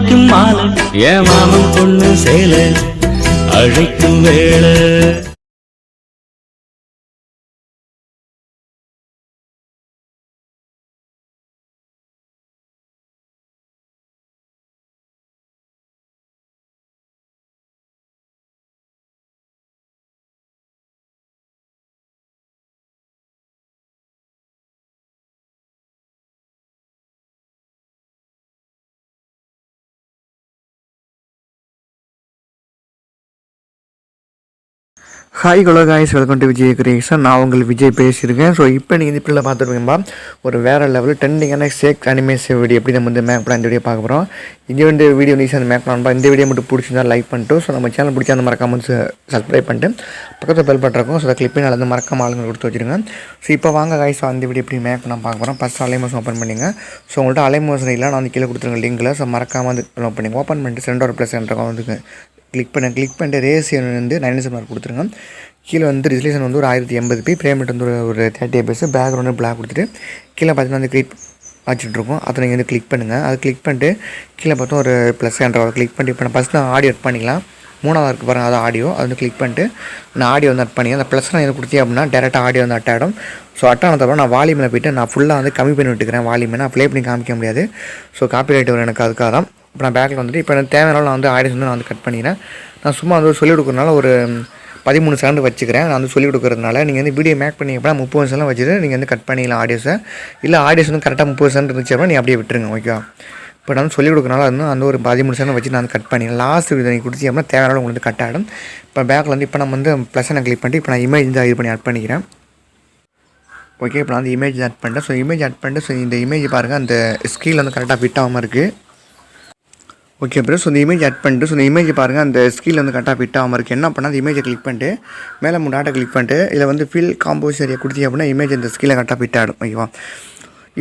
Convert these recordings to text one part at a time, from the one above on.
அழைக்கும் மாலை என் மாமன் பொண்ணு சேலை அழைக்கும் வேளை. Hi hello guys, welcome to Vijay creation. நான் உங்கள் விஜய் பேசியிருக்கேன். ஸோ இப்போ நீங்கள் இந்த இப்படிலாம் பார்த்துருப்பீங்கப்பா, ஒரு வேறு லெவலில் ட்ரெண்டிங்கான சேக் அனிமேஷன் வீடியோ எப்படி நம்ம வந்து மேக் பண்ண இந்த வீடியோ பார்க்க போகிறோம். இந்த வந்து வீடியோ ஈஸியாக அந்த மேக் பண்ணான்பா. இந்த வீடியோ மட்டும் பிடிச்சிருந்தா லைக் பண்ணிட்டு, ஸோ நம்ம சேனல் பிடிச்சா அந்த மறக்காம சப்ஸ்கிரைப் பண்ணிட்டு பக்கத்தில் பெல் பட்டிருக்கோம். ஸோ அதை கிளிக் பண்ணி அதில் மறக்காம ஆளுங்க கொடுத்து வச்சுருங்க. ஸோ இப்போ வாங்க காய்ஸ், அந்த வீடியோ எப்படி மேக் பண்ண பார்க்க போகிறோம். ஃபஸ்ட்டு அலைமோஷன் ஓப்பன் பண்ணிங்க. ஸோ உங்கள்கிட்ட அலைமோஷன் இல்லை, நான் வந்து கீழே கொடுத்துருங்க லிங்கில். ஸோ மறக்காமல் வந்து ஓப்பன் பண்ணிங்க. ஓப்பன் பண்ணிட்டு சென்டர் ப்ளஸ் சென்டர் வந்து கிளிக் பண்ணிட்டு ரேஷியன் வந்து 97 கொடுத்துருங்க. கீழே வந்து ரெசல்யூஷன் வந்து ஒரு 1080p, பேமெண்ட் வந்து ஒரு 30 fps, பேக்ரவுண்டு பிளாக் கொடுத்துட்டு கீழே பார்த்தீங்கன்னா வந்து கிளிக் வச்சுட்ருக்கோம். அதை நீங்கள் வந்து கிளிக் பண்ணுங்கள். அது கிளிக் பண்ணிட்டு கீழே பார்த்தோம் ஒரு ப்ளஸ் என்ற கிளிக் பண்ணிட்டு இப்போ நான் ஃபஸ்ட்டு நான் ஆடியோ அட் பண்ணிக்கலாம். மூணாவது இருக்குது பாருங்கள், அது ஆடியோ. அது வந்து கிளிக் பண்ணிட்டு நான் ஆடியோ வந்து அட் பண்ணி அந்த ப்ளஸ் நான் எது கொடுத்தேன் அப்படின்னா டேரெக்டாக ஆடியோ வந்து அட் ஆகிடும். ஸோ அட் ஆனதுக்கப்புறம் நான் வால்யூமில் போய்ட்டு நான் ஃபுல்லாக வந்து கம்மி பண்ணி விட்டுக்கிறேன். வால்யூமை நான் ப்ளே பண்ணி காமிக்க முடியாது. ஸோ காப்பிரைட் வரும் எனக்கு, அதுக்காக தான். இப்போ நான் பேக்கில் வந்துட்டு இப்போ எனக்கு தேவையான நான் வந்து ஆடியோஸ் வந்து நான் வந்து கட் பண்ணிக்கிறேன். நான் சும்மா வந்து சொல்லிக் கொடுக்குறதுனால ஒரு 13 செகண்ட் வச்சுக்கிறேன். நான் வந்து சொல்லிக் கொடுக்குறதுனால நீங்கள் வந்து வீடியோ மேக் பண்ணி அப்படின்னா 30 செகண்ட் வச்சுட்டு நீங்கள் வந்து கட் பண்ணிக்கலாம் ஆடியோஸை. இல்லை ஆடியோஸ் வந்து கரெக்டாக 30 செகண்ட் இருந்துச்சு அப்படின்னா நீ அப்படியே விட்டுருங்க, ஓகேவா. இப்போ நான் வந்து சொல்லிக் கொடுக்குறனால வந்து அந்த ஒரு 13 செகண்ட் வச்சு நான் வந்து கட் பண்ணிடலாம். லாஸ்ட் வீடியோ நீங்கள் கொடுத்து அப்படின்னா தேவையான உங்களுக்கு கட் ஆகிடும். இப்போ பேக்கில் வந்து இப்போ நம்ம வந்து ப்ளஸ் நான் கிளிக் பண்ணிட்டு இப்போ நான் இமேஜ் வந்து இது பண்ணி ஆட் பண்ணிக்கிறேன். ஓகே, இப்போ நான் வந்து இமேஜ் ஆட் பண்ணிட்டேன். ஸோ இமேஜ் ஆட் பண்ணிட்டு ஸோ இந்த இமேஜ் பாருங்கள், அந்த ஸ்க்ரீனில் வந்து கரெக்டாக ஃபிட் ஆகாமல் இருக்குது. ஓகே ப்ரோ, ஸோ இந்த இமேஜ் ஆட் பண்ணிட்டு ஸோ இந்த இமேஜ் பாருங்கள், அந்த ஸ்கில் வந்து கரெக்டாக ஃபிட் ஆகாமல் இருக்குது. என்ன பண்ணால் அந்த இமேஜை கிளிக் பண்ணிட்டு மேலே 3 டாட்டை கிளிக் பண்ணிட்டு இதில் வந்து ஃபில் காம்போஸ் ஏரியா கொடுத்தீங்க அப்படின்னா இமேஜ் இந்த ஸ்கில்லை கரெக்டாக ஃபிட் ஆகிடும், ஓகேவா.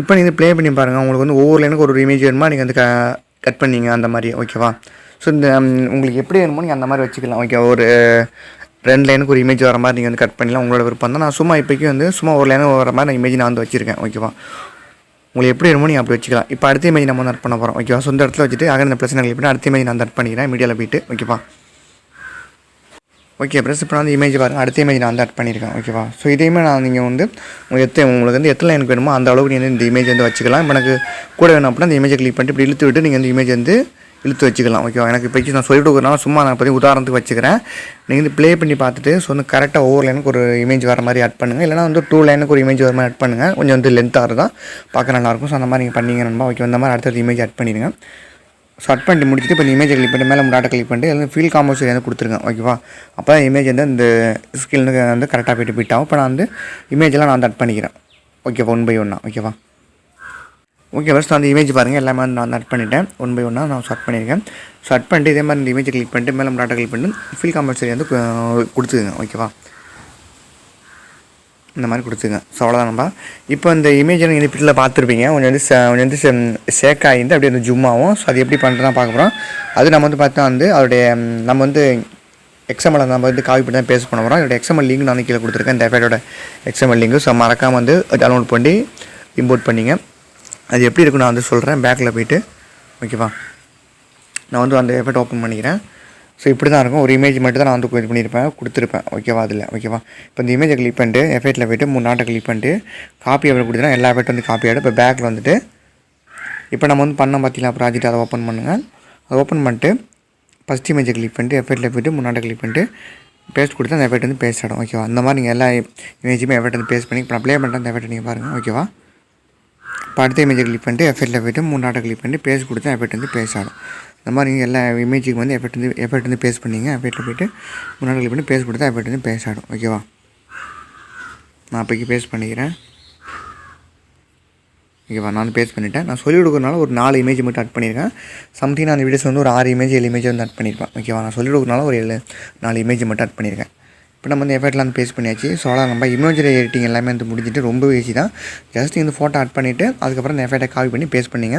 இப்போ நீங்கள் ப்ளே பண்ணி பாருங்கள். உங்களுக்கு வந்து ஒவ்வொரு லைனுக்கு ஒரு இமேஜ் வேணுமா நீங்கள் வந்து கட் பண்ணிங்க அந்த மாதிரி, ஓகேவா. ஸோ இந்த உங்களுக்கு எப்படி வேணுமோ நீங்கள் அந்த மாதிரி வச்சுக்கலாம், ஓகே. ஒரு 2 லைனுக்கு ஒரு இமேஜ் வர மாதிரி நீங்கள் வந்து கட் பண்ணலாம், உங்களோட விருப்பம் தான். நான் சும்மா இப்போக்கி வந்து சும்மா ஒரு லைனுக்கு வர மாதிரி நான் இமேஜ் நான் வந்து வச்சுருக்கேன், ஓகேவா. உங்களுக்கு எப்படி வேணுமோ நீங்கள் அப்படி வச்சுக்கலாம். இப்போ அடுத்த இமேஜ் நம்ம வந்து அட் பண்ண போகிறோம், ஓகேவா. ஸோ இந்த இடத்துல வச்சுட்டு அங்கே இந்த பிரச்சனை கிளிக் பண்ணி அடுத்த இமேஜ் நான் அட் பண்ணிக்கிறேன் மீடியாவில் போய்ட்டு, ஓகேவா. ஓகே ப்ளஸ் இப்போ நான் வந்து இமேஜ் பாருங்கள், அடுத்த இமேஜ் நான் வந்து அட் பண்ணியிருக்கேன், ஓகேவா. ஸோ இதையுமே நான் நீங்கள் வந்து உங்களுக்கு வந்து எத்தனை எனக்கு வேணுமோ அந்த அளவுக்கு நீங்கள் இந்த இமேஜ் வந்து வச்சுக்கலாம். இப்போ எனக்கு கூட வேணும் அப்படின்னா இந்த இமேஜை கிளிக் பண்ணிட்டு இப்படி இழுத்து விட்டு நீங்கள் இந்த இமேஜ் வந்து இழுத்து வச்சுக்கலாம், ஓகேவா. எனக்கு இப்போ நான் சொல்லிட்டு கொடுக்குறனால சும்மா நான் பற்றி உதாரணத்துக்கு வச்சுக்கிறேன். நீங்கள் வந்து ப்ளே பண்ணி பார்த்துட்டு ஸோ வந்து கரெக்டாக ஒவ்வொரு லைனுக்கு ஒரு இமேஜ் வர மாதிரி ஆட் பண்ணுங்கள். இல்லைனா வந்து 2 லைனுக்கு ஒரு இமேஜ் வர மாதிரி ஆட் பண்ணுங்கள். கொஞ்சம் வந்து லென்த்தாக இருந்தால் பார்க்க நல்லாயிருக்கும். ஸோ அந்த மாதிரி நீங்கள் பண்ணிங்கன்னா, ஓகே. இந்த மாதிரி அடுத்தது இமேஜ் ஆட் பண்ணிடுங்க. ஸோ அட் பண்ணிட்டு முடிச்சுட்டு இப்போ இந்த இமேஜை கிளிக் பண்ணிட்டு மேலே டாட்டை கிளிக் பண்ணிட்டு அதில் ஃபீல் காம்போஸ் வந்து கொடுத்துருங்க, ஓகேவா. அப்போ தான் இமேஜ் வந்து இந்த ஸ்கில் வந்து கரெக்டாக போய்ட்டு ஆகும். இப்போ நான் வந்து இமேஜெல்லாம் நான் வந்து அட் பண்ணிக்கிறேன், ஓகேவா, 1 by 1, ஓகேவா. ஓகே ஃபஸ்ட் அந்த இமேஜ் பாருங்கள், எல்லாமே வந்து நான் அட் பண்ணிட்டேன். 1 by 1 நான் அட் பண்ணியிருக்கேன். ஸோ அட் பண்ணிட்டு இதே மாதிரி இந்த இமேஜை கிளிக் பண்ணிட்டு மேலே டாட்டா கிளிக் பண்ணிட்டு ஃபீல் காம்போஸ் வந்து கொடுத்துக்குங்க, ஓகேவா. இந்த மாதிரி கொடுத்துங்க. ஸோ அவ்வளோதான். நம்ம இப்போ இந்த இமேஜை நீங்கள் இப்படியில் பார்த்துருப்பீங்க. கொஞ்சம் வந்து ஷேக் ஆகிருந்து அப்படியே வந்து ஜூம் ஆகும். ஸோ அது எப்படி பண்ணுறதா பார்க்க போகிறோம். அது நம்ம வந்து பார்த்தா வந்து அதோடைய நம்ம வந்து எக்ஸ்எம்எல் நம்ம வந்து காப்பி பண்ணி தான் பேஸ்ட் பண்ண போகிறோம். இதோட எக்ஸ்எம்எல் லிங்க் நான் கீழே கொடுத்துருக்கேன், இந்த எஃபெக்டோட எக்ஸ்எம்எல் லிங்க். ஸோ மறக்காமல் வந்து டவுன்லோட் பண்ணி இம்போர்ட் பண்ணிங்க. அது எப்படி இருக்குன்னு நான் வந்து சொல்கிறேன் பேக்கில் போய்ட்டு, ஓகேவா. நான் வந்து அந்த எஃபெக்ட் ஓப்பன் பண்ணிக்கிறேன். ஸோ இப்படி தான் இருக்கும். ஒரு இமேஜ் மட்டும் தான் நான் வந்து இது பண்ணியிருப்பேன், கொடுத்துருப்பேன், ஓகேவா. அதில், ஓகேவா. இப்போ இந்த இமேஜை கிளிக் பண்ணிட்டு எஃபெக்ட்டில் போய்ட்டு 3 டாட்டை கிளிக் பண்ணிட்டு காப்பி எஃபெக்ட் கொடுத்தா எல்லா எஃபெக்ட் வந்து காப்பி ஆகிடும். இப்போ பேக்கில் வந்துட்டு இப்போ நம்ம வந்து பண்ண பார்த்தீங்களா ப்ராஜெக்ட், அதை ஓப்பன் பண்ணுங்கள். அதை ஓப்பன் பண்ணிட்டு ஃபஸ்ட் இமேஜை கிளிக் பண்ணிட்டு எஃபெக்ட்டில் போய்ட்டு 3 டாட்டை கிளிக் பண்ணிட்டு பேஸ்ட் கொடுத்து அந்த எஃபெக்ட் வந்து பேஸ்ட் ஆகிடும், ஓகேவா. அந்த மாதிரி நீங்கள் எல்லா இமேஜுமே எஃபெக்ட் வந்து பேஸ்ட் பண்ணி இப்போ நான் ப்ளே பண்ணுறேன், அந்த எஃபெக்ட் நீங்கள் பாருங்கள், ஓகேவா. இப்போ அடுத்த இமேஜை கிளிக் பண்ணிட்டு எஃபெக்ட்டில் போய்ட்டு 3 டாட்டை கிளிக் பண்ணிட்டு பேஸ்ட் கொடுத்தா எஃபெக்ட் வந்து பேஸ்ட் ஆகிடும். இந்த மாதிரி நீங்கள் எல்லா இமேஜுக்கு வந்து எஃபெக்ட் வந்து பேஸ்ட் பண்ணிங்க. எஃபெக்ட்டில் போய்ட்டு 3 டாட்டை கிளிக் பண்ணி பேஸ்ட் கொடுத்தா எஃபெக்ட் வந்து பேஸ்ட் ஆகிடும், ஓகேவா. நான் அப்போக்கி பேஸ்ட் பண்ணிக்கிறேன், ஓகேவா. நான் பேஸ்ட் பண்ணிவிட்டேன். நான் சொல்லிக் கொடுக்குறதுனால ஒரு 4 இமேஜ் மட்டும் ஆட் பண்ணியிருக்கேன். சம்திங் நான் அந்த வீடியோஸ் வந்து ஒரு 6 இமேஜ் 7 இமேஜ் வந்து ஆட் பண்ணியிருப்பேன், ஓகேவா. நான் சொல்லிக் கொடுக்குறதுனால ஒரு 4 இமேஜ் மட்டும் ஆட் பண்ணியிருக்கேன். இப்போ நம்ம வந்து எஃபெக்ட்லாம் வந்து பேஸ்ட் பண்ணியாச்சு. ஸோ அவ்வளோ நம்ம இமேஜ் எடிட்டிங் எல்லாமே வந்து முடிஞ்சிட்டு ரொம்ப ஈஸி தான். ஜஸ்ட் இந்த ஃபோட்டோ ஆட் பண்ணிவிட்டு அதுக்கப்புறம் இந்த எஃபெக்ட்டை காப்பி பண்ணி பேஸ்ட் பண்ணிங்க.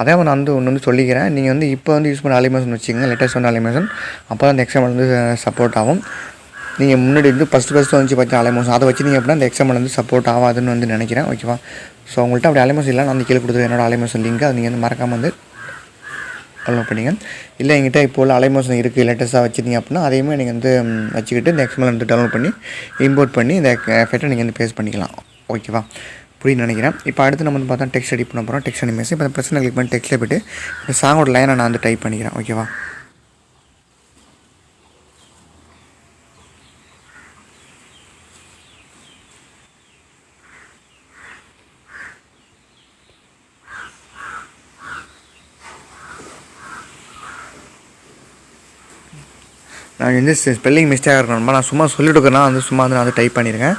அதே மாதிரி நான் வந்து ஒன்று வந்து சொல்லிக்கிறேன். நீங்கள் வந்து இப்போ வந்து யூஸ் பண்ண அனிமேஷன் வச்சுக்கோங்க, லேட்டஸ்ட் வந்து அனிமேஷன். அப்போ தான் அந்த எக்ஸாம்பிள் வந்து சப்போர்ட் ஆகும். நீங்கள் முன்னாடி வந்து ஃபஸ்ட்டு வந்து பார்த்தா அனிமேஷன் அதை வச்சு நீங்கள் அப்படின்னா அந்த எக்ஸாம்பிள் வந்து சப்போர்ட் ஆகாதுன்னு வந்து நினைக்கிறேன், ஓகேவா. ஸோ உங்கள்கிட்ட அப்படி அனிமேஷன் இல்லை, நான் வந்து கீழே கொடுத்துருவேன் என்னோட அனிமேஷன் லிங்க். அது நீங்கள் வந்து மறக்காமல் வந்து டவுன்லோட் பண்ணிங்க. இல்லை எங்கிட்ட இப்போ உள்ள அலைமோஷன் இருக்குது லேட்டஸ்ட்டாக வச்சுருந்தீங்க அப்படின்னா அதையுமே நீங்கள் வந்து வச்சுக்கிட்டு இந்த எக்ஸ்எம்எல் வந்து டவுன்லோட் பண்ணி இம்போர்ட் பண்ணி இந்த எஃபெக்ட்டை நீங்கள் வந்து பேஸ்ட் பண்ணிக்கலாம். ஓகேவா, புரியுன்னு நினைக்கிறேன். இப்போ அடுத்து நம்ம வந்து பார்த்தா டெக்ஸ்ட் எடிட் பண்ண போகிறோம். டெக்ஸ்ட் அனிமேஷன் இப்போ பிரச்சனை கிளிக் பண்ணி டெக்ஸ்ட்டில் போய்ட்டு இந்த சாங்கோட லைனை நான் வந்து டைப் பண்ணிக்கிறேன். ஓகேவா, நான் வந்து ஸ்பெல்லிங் மிஸ்டேக்காக இருக்கணுமா நான் சும்மா சொல்லிட்டு இருக்கிறேன்னா வந்து சும்மா வந்து நான் வந்து டைப் பண்ணியிருக்கேன்.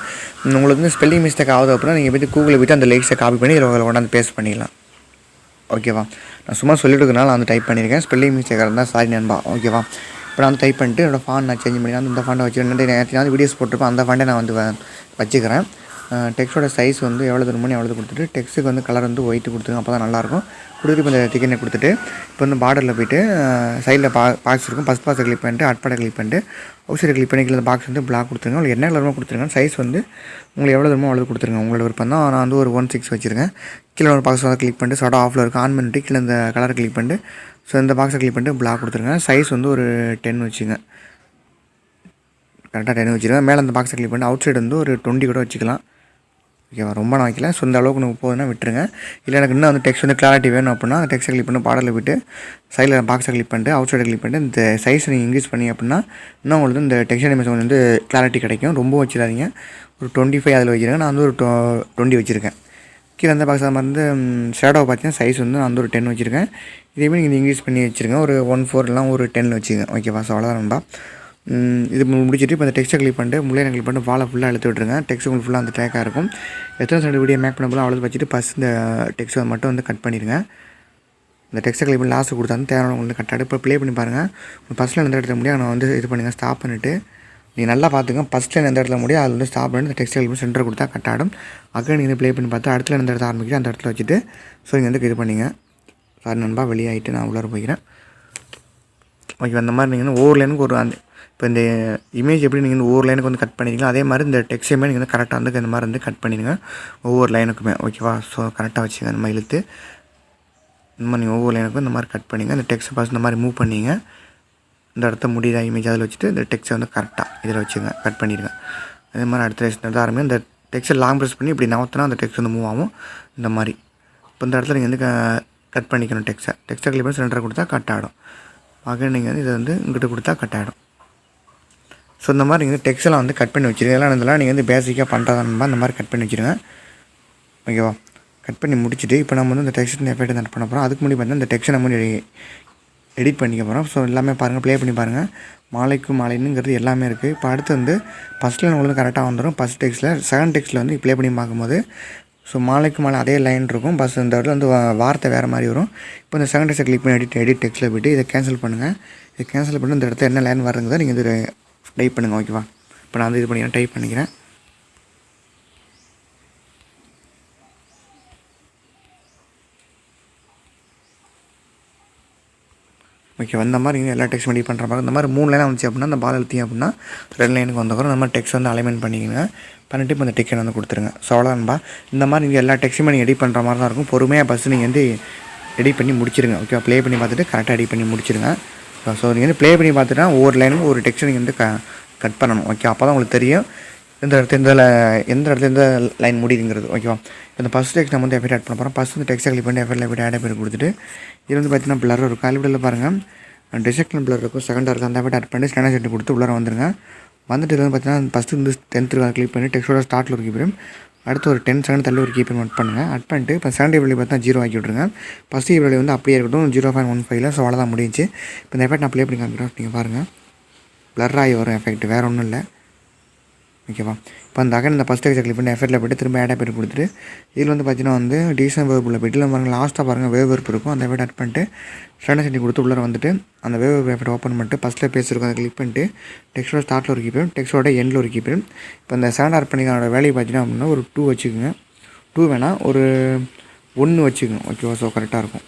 உங்களுக்கு வந்து ஸ்பெல்லிங் மிஸ்டேக் ஆகுது அப்படின்னா நீங்கள் போய்ட்டு கூகுளில் போய்ட்டு அந்த லேக்ஸை காப்பி பண்ணி இதில் கொண்டாந்து பேஸ்ட் பண்ணிக்கலாம். ஓகேவா, நான் சும்மா சொல்லிட்டு இருக்கிறனால நான் வந்து டைப் பண்ணியிருக்கேன். ஸ்பெல்லிங் மிஸ்டேக்காக இருந்தால் சாரி நண்பா. ஓகேவா, இப்போ நான் வந்து டைப் பண்ணிட்டு என்னோடய ஃபாண்ட் நான் சேஞ்ச் பண்ணி இந்த ஃபாண்டை வச்சு நேற்று வீடியோஸ் போட்டிருப்பேன். அந்த ஃபாண்டை நான் வந்து வச்சுக்கிறேன். டெக்ஸ்ட்டோட சைஸ் வந்து எவ்வளோ தருமோ எவ்வளோ கொடுத்துட்டு டெக்ஸ்ட்டுக்கு வந்து கலர் வந்து ஒயிட்டு கொடுத்துருங்க. அப்போ தான் நல்லாயிருக்கும். கொடுத்துட்டு இப்போ இந்த டிக்கெட்டை கொடுத்துட்டு இப்போ வந்து பார்டரில் போய்ட்டு சைடில் பாக்ஸ் இருக்கும். ஃபஸ்ட் பாக்ஸை கிளிக் பண்ணிட்டு அட்பாடை கிளிக் பண்ணிட்டு அவுட் சைடை கிளிக் பண்ணி இந்த பாக்ஸ் வந்து பிளாக் கொடுத்துருங்க. உங்களுக்கு என்ன கலருமோ கொடுத்துருங்க. சைஸ் வந்து உங்களுக்கு எவ்வளோ தருமோ அவ்வளோ கொடுத்துருங்க. உங்களோட விருப்பம் தான். நான் வந்து ஒரு 1.6 வச்சுருக்கேன். கீழே ஒரு பாக்ஸ் வந்து கிளிக் பண்ணிட்டு ஷார்ட் ஆஃபில் இருக்கும் ஆன் பண்ணிட்டு கீழே இந்த கலரை கிளிக் பண்ணிட்டு ஸோ இந்த பாக்ஸை கிளிக் பண்ணிட்டு பிளாக் கொடுத்துருங்க. சைஸ் வந்து ஒரு 10 வச்சுங்க. கரெக்டாக 10 வச்சுருங்க. மேலே அந்த பாக்ஸை கிளிக் பண்ணிட்டு அவுட் சைடு வந்து ஒரு 20 கூட வச்சுக்கலாம். ஓகேவா, ரொம்ப நான் வைக்கல. ஸோ இந்த அளவுக்கு எனக்கு போகுதுன்னா விட்டுருங்க. இல்லை எனக்கு இன்னும் வந்து டெக்ஸ்ட் வந்து கிளாரிட்டி வேணும் அப்படின்னா அந்த டெக்ஸ்ட்டை கிளிக் பண்ணி பார்டரில் விட்டு சைடில் பாக்ஸை கிளிக் பண்ணிட்டு அவுட் சைடை கிளிக் பண்ணிட்டு இந்த சைஸ் நீங்கள் இன்க்ரீஸ் பண்ணி அப்படின்னா இன்னும் உங்களுக்கு இந்த டெக்ஸ்ட் அனிமேஷன் வந்து கிளாரிட்டி கிடைக்கும். ரொம்ப வச்சிடாதீங்க. ஒரு 25 அதில் வைக்கிறேன். நான் வந்து ஒரு 20 வச்சுருக்கேன். கீழே அந்த பாக்ஸ் அது வந்து ஷேடோவை பார்த்தீங்கன்னா சைஸ் வந்து நான் வந்து ஒரு 10 வச்சுருக்கேன். இதேமாதிரி நீங்கள் இன்க்ரீஸ் பண்ணி வச்சுருங்க. ஒரு 1.4 இல்லைனா ஒரு 10 வச்சுங்க. ஓகேவா, ஸோ அவ்வளோதான் நண்பா. இது முடிச்சுட்டு இப்போ இந்த டெக்ஸ்ட்டை கிளிக் பண்ணிட்டு முள்ளையை கிளிக் பண்ணிட்டு வாழை ஃபுல்லாக எடுத்து விட்டுருங்க. டெக்ஸ்ட் உங்களுக்கு ஃபுல்லாக அந்த ட்ராக்காக இருக்கும். எத்தனை செகண்ட் வீடியோ மேக் பண்ண போல அவ்வளோ வச்சுட்டு ஃபஸ்ட் இந்த டெக்ஸ்ட்டை மட்டும் வந்து கட் பண்ணிடுங்க. இந்த டெக்ஸ்ட்டை கிளிக் பண்ணி லாஸ்ட்டு கொடுத்தா வந்து தேவையான உங்களுக்கு கட் ஆகிடும். இப்போ ப்ளே பண்ணி பாருங்கள். உங்களுக்கு ஃபஸ்ட்டில் எந்த இடத்துல முடியும் நான் வந்து இது பண்ணுங்கள். ஸ்டாப் பண்ணிவிட்டு நீங்கள் நல்லா பார்த்துங்க. ஃபஸ்ட்டில் எந்த இடத்துல முடியும் அதில் வந்து ஸ்டாப் பண்ணிட்டு இந்த டெக்ஸ்ட்டை கிளிக் பண்ணி சென்டர் கொடுத்தா கட் ஆகிடும். அக்கா நீங்கள் ப்ளே பண்ணி பார்த்து அடுத்த எந்த இடத்துல ஆரம்பிக்கிறேன் அந்த இடத்துல வச்சுட்டு ஸோ நீங்கள் வந்து இது பண்ணிங்க. சாரி நண்பா, வெளியாகிட்டு நான் உள்ளே போய்க்கிறேன். ஓகே, அந்த மாதிரி நீங்கள் வந்து ஒவ்வொரு லைனுக்கு ஒரு அந்த இப்போ இந்த இமேஜ் எப்படி நீங்கள் வந்து ஒவ்வொரு லைனுக்கு வந்து கட் பண்ணிடுங்களோ அதே மாதிரி இந்த டெக்ஸ்டையுமே நீங்கள் வந்து கரெக்டாக வந்து இந்த மாதிரி வந்து கட் பண்ணிடுங்க ஒவ்வொரு லைனுக்குமே. ஓகேவா, ஸோ கரெக்டாக வச்சுங்க. இந்த மாதிரி இழுத்து இந்த மாதிரி நீங்கள் ஒவ்வொரு லைனுக்கும் இந்த மாதிரி கட் பண்ணிங்க. இந்த டெக்ஸ்ட்டை ஃபஸ்ட் இந்த மாதிரி மூவ் பண்ணிங்க. இந்த இடத்த முடியுதா இமேஜ் அதில் வச்சுட்டு இந்த டெக்ஸ்ட்டை வந்து கரெக்டாக இதில் வச்சுங்க கட் பண்ணிடுங்க. அதே மாதிரி அடுத்த இடத்துல ஆரம்பிங்க. இந்த டெக்ஸ்ட்டை லாங் ப்ரெஸ் பண்ணி இப்படி நகர்த்தினா அந்த டெக்ஸ்ட் வந்து மூவ் ஆகும். இந்த மாதிரி இப்போ இந்த இடத்துல நீங்கள் வந்து கட் பண்ணிக்கணும். டெக்ஸ்ட்டை கிளிக் பண்ணி சென்டரை கொடுத்தா கட் ஆகிடும். ஆக நீங்கள் வந்து இதை வந்து இங்கிட்ட கொடுத்தா கட் ஆகிடும். ஸோ இந்த மாதிரி நீங்கள் டெக்ஸ்ட்டெல்லாம் வந்து கட் பண்ணி வச்சுருங்க. இதெல்லாம் நீங்கள் வந்து பேசிக்காக பண்ணுறதா இந்த மாதிரி கட் பண்ணி வச்சுருங்க. ஓகேவா, கட் பண்ணி முடிச்சுட்டு இப்போ நம்ம வந்து இந்த டெக்ஸ்ட் எஃபெக்ட் ஆட் பண்ண போகிறோம். அதுக்கு முன்னாடி பார்த்தீங்கன்னா இந்த டெக்ஸ்ட்டை நம்ம எடிட் பண்ணிக்க போகிறோம். ஸோ எல்லாமே பாருங்கள், ப்ளே பண்ணி பாருங்கள். மாலைக்கும் மாலைனுங்கிறது எல்லாமே இருக்குது. இப்போ அடுத்து வந்து ஃபஸ்ட்டில் உங்களுக்கு கரெக்டாக வந்துடும். ஃபஸ்ட் டெக்ஸ்ட்டில் செகண்ட் டெக்ஸ்ட்டில் வந்து ப்ளே பண்ணி பார்க்கும்போது ஸோ மாலைக்கு மாலை அதே லைன் இருக்கும். பஸ் இந்த இடத்துல வந்து வார்த்தை வேறு மாதிரி வரும். இப்போ இந்த செகண்ட் டெக்ஸ்ட்டை கிளிக் பண்ணி எடிட் டெக்ஸ்ட்டில் போய்ட்டு இதை கேன்சல் பண்ணுங்கள். இதை கேன்சல் பண்ணி இந்த இடத்துல என்ன லைன் வருங்கிறத நீங்கள் இது டைப் பண்ணுங்கள். ஓகேவா, இப்போ நான் வந்து இது பண்ணிக்கிறேன், டைப் பண்ணிக்கிறேன். ஓகே, இந்த மாதிரி நீங்கள் எல்லா டெக்ஸ்ட் எடிட் பண்ணுற மாதிரி இந்த மாதிரி 3 லைனாக வந்துச்சு அப்படின்னா அந்த பால் எழுத்தி அப்படின்னா 2 லைனுக்கு வந்துக்கிறோம். இந்த மாதிரி டெக்ஸ்ட் வந்து அலைன்மெண்ட் பண்ணிக்கங்க. பண்ணிவிட்டு இப்போ இந்த டிக்கெட் வந்து கொடுத்துருங்க. ஸோ அவ்வளோதான்பா. இந்த மாதிரி நீங்கள் எல்லா டெக்ஸ்ட்டுமே நீங்கள் எடிட் பண்ணுற மாதிரி தான் இருக்கும். பொறுமையாக ஃபஸ்ட்டு நீங்கள் வந்து எடிட் பண்ணி முடிச்சிருங்க. ஓகே, ப்ளே பண்ணி பார்த்துட்டு கரெக்டாக எடிட் பண்ணி முடிச்சிருங்க. ஸோ நீங்கள் வந்து ப்ளே பண்ணி பார்த்துட்டா ஒவ்வொரு லைனுக்கும் ஒரு டெக்ஸ்ட் நீங்கள் வந்து கட் பண்ணணும். ஓகே, அப்போ தான் உங்களுக்கு தெரியும் எந்த இடத்துல எந்த லைன் முடியுங்கிறது. ஓகேவா, இந்த ஃபஸ்ட் டெக்ஸ்ட் நம்ம வந்து எஃபெக்ட் ஆட் பண்ண போகிறோம். ஃபஸ்ட் வந்து டெக்ஸ்ட் கிளிக் பண்ணி எஃபெக்ட்டில் போய்ட்டு ஆட் பேர் கொடுத்துட்டு இது வந்து பார்த்தீங்கன்னா பிளர் இருக்கும். காலிவிடில் பாருங்கள் டிசெக்ஷன் பிளர் இருக்கும், செகண்டாக இருக்கும். அந்த எஃபெக்ட் ஆட் பண்ணி ஸ்கேனர் செட்டு கொடுத்து உள்ளே வந்துருங்க. வந்துட்டு இது வந்து பார்த்தீங்கன்னா ஃபஸ்ட்டு வந்து 10th கிளிக் பண்ணி டெக்ஸ்ட்டோட ஸ்டார்ட்டில் ஒரு கீப்பரும் அடுத்து ஒரு 10 செகண்ட் தள்ளி ஒரு கீப்பரும் ஆட் பண்ணுங்கள். ஆட் பண்ணிட்டு இப்போ செகண்ட் வேல்யூ பார்த்தா 0 ஆக்கி விட்ருங்க. ஃபஸ்ட் வேல்யூ வந்து அப்படியே இருக்கட்டும் 0.15. ஸோ அவ்வளோதான் முடிஞ்சு. இப்போ இந்த எஃபெக்ட் நான் ப்ளே பண்ணி காமிக்கிறேன். நீங்கள் பாருங்கள், பிளர் ஆகி வரும் எஃபெக்ட், வேறு ஒன்றும் இல்லை. ஓகேவா, இப்போ அந்த அகன் இந்த ஃபஸ்ட் டெக்ஸ்ட்டை கிளிக் பண்ணி எஃபெக்ட்டில் போய்ட்டு திரும்ப ஆட் பேர் கொடுத்துட்டு இதில் வந்து பார்த்தீங்கன்னா வந்து டீசன் வேர்பில் போய்ட்டு இல்லை பாருங்கள் லாஸ்ட்டாக பாருங்கள் வேர்ப் இருக்கும். அந்த எஃபெக்ட் ஆட் பண்ணிட்டு ஸ்டாண்டர்ட் செட்டிங் கொடுத்து உள்ளே வந்துட்டு அந்த வேவ் எஃபெக்ட் ஓப்பன் பண்ணிட்டு ஃபஸ்ட்டில் பேசியிருக்கும் அதை கிளிக் பண்ணிட்டு டெக்ஸ்ட்டோட ஸ்டார்ட்டில் ஒரு கீப்பரும் டெக்ஸ்ட்டோட எண்டில் ஒரு கீப்பரும். இப்போ இந்த செகண்ட் ஆட் பண்ணிக்கிறோட வேலையை பார்த்தீங்கன்னா அப்படின்னா ஒரு 2 வச்சுக்கோங்க. 2 வேணால் ஒரு 1 வச்சுக்கோங்க. ஓகேவா, ஸோ கரெக்டாக இருக்கும்.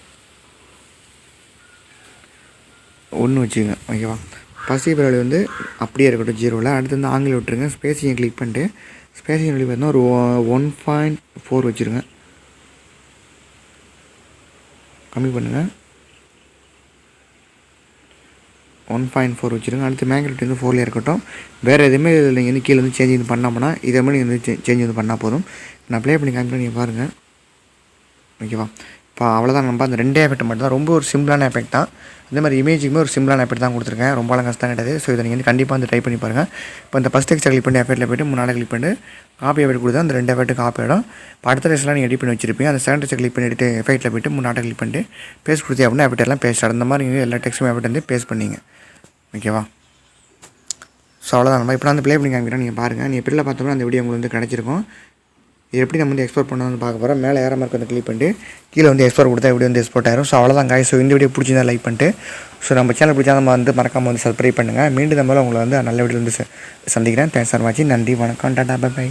1 வச்சுக்கோங்க. ஓகேவா, ஃபஸ்ட் வேல்யூ வந்து அப்படியே இருக்கட்டும் 0ல். அடுத்து வந்து ஆங்கிலம் விட்டுருங்க. ஸ்பேஸிங்கை கிளிக் பண்ணிட்டு ஸ்பேஸிங் வேல்யூ பார்த்தீங்கன்னா ஒரு 1.4 வச்சுருங்க. கம்மி பண்ணுங்கள். 1.4 வச்சுருங்க. அடுத்து மேக்னெட் வந்து 4லேயே இருக்கட்டும். வேறு எதுவுமே இதில் நீங்கள் வந்து கீழே வந்து சேஞ்ச் இது பண்ணாமனா இதே மாதிரி நீங்கள் வந்து சேஞ்ச் வந்து பண்ணால் போதும். நான் ப்ளே பண்ணி காமிக்கிறேன், நீங்கள் பாருங்கள். ஓகேவா? இப்போ அவ்வளோதான். நம்ம அந்த 2 எஃபெக்ட் மட்டும் தான், ரொம்ப ஒரு சிம்பிளான எஃபெக்ட் தான். இந்த மாதிரி இமேஜுக்குமே ஒரு சிம்பிளான எஃபெக்ட் தான் கொடுத்துருக்கேன், ரொம்ப கஷ்டம் கிடையாது. ஸோ இதை நீங்கள் வந்து கண்டிப்பாக வந்து ட்ரை பண்ணி பாருங்கள். இப்போ இந்த ஃபஸ்ட் டெக்ஸ்ட்டை கிளிக் பண்ணி எஃபெக்ட்டில் போய்ட்டு 3 கிளிக் பண்ணிட்டு காப்பி எஃபெக்ட் கொடுத்தா அந்த 2 எஃபெக்ட் காப்பி ஆகிடும். இப்போ அடுத்த டெக்ஸ்ட்லாம் நீங்கள் எடிட் பண்ணி வச்சிருப்பீங்க. அந்த செகண்ட் டெக்ஸ்ட்டை கிளிக் பண்ணிட்டு எஃபெக்ட்டில் போய்ட்டு 3 கிளிக் பண்ணிட்டு பேஸ்ட் கொடுத்தீங்க அப்படின்னா எஃபெக்ட் எல்லாம் பேஸ்ட் ஆகும். இந்த மாதிரி நீங்கள் எல்லா டெக்ஸ்ட்டும் எஃபெக்ட் வந்து பேஸ்ட் பண்ணிங்க. ஓகேவா? ஸோ அவ்வளோதான். நம்ம இப்போ நான் வந்து ப்ளே பண்ணி காமிக்கிறேன், நீங்கள் பாருங்கள். நீங்கள் பில்லில் பார்த்தோம்னா அந்த வீடியோ உங்களுக்கு வந்து கிடச்சிருக்கும். இது எப்படி நம்ம வந்து எக்ஸ்போர்ட் பண்ணணும்னு பார்க்க போகிறோம். மேலே ஏற மார்க் வந்து கிளிக் பண்ணிட்டு கீழே வந்து எக்ஸ்போர்ட் கொடுத்தா வீடியோ வந்து எக்ஸ்போர்ட் ஆயிரும். ஸோ அவ்வளோதான் guys. ஸோ இந்த வீடியோ பிடிச்சிருந்தா லைக் பண்ணிட்டு, ஸோ நம்ம சேனல் பிடிச்சா நம்ம வந்து மறக்காமல் வந்து சப்ஸ்கிரைப் பண்ணுங்கள். மீண்டும் நம்மளால் உங்களை வந்து நல்ல வீடியோ வந்து சந்திக்கிறேன். தேங்க்ஸ் ஃபார் வாட்சிங். நன்றி, வணக்கம், டாடா, பை பை.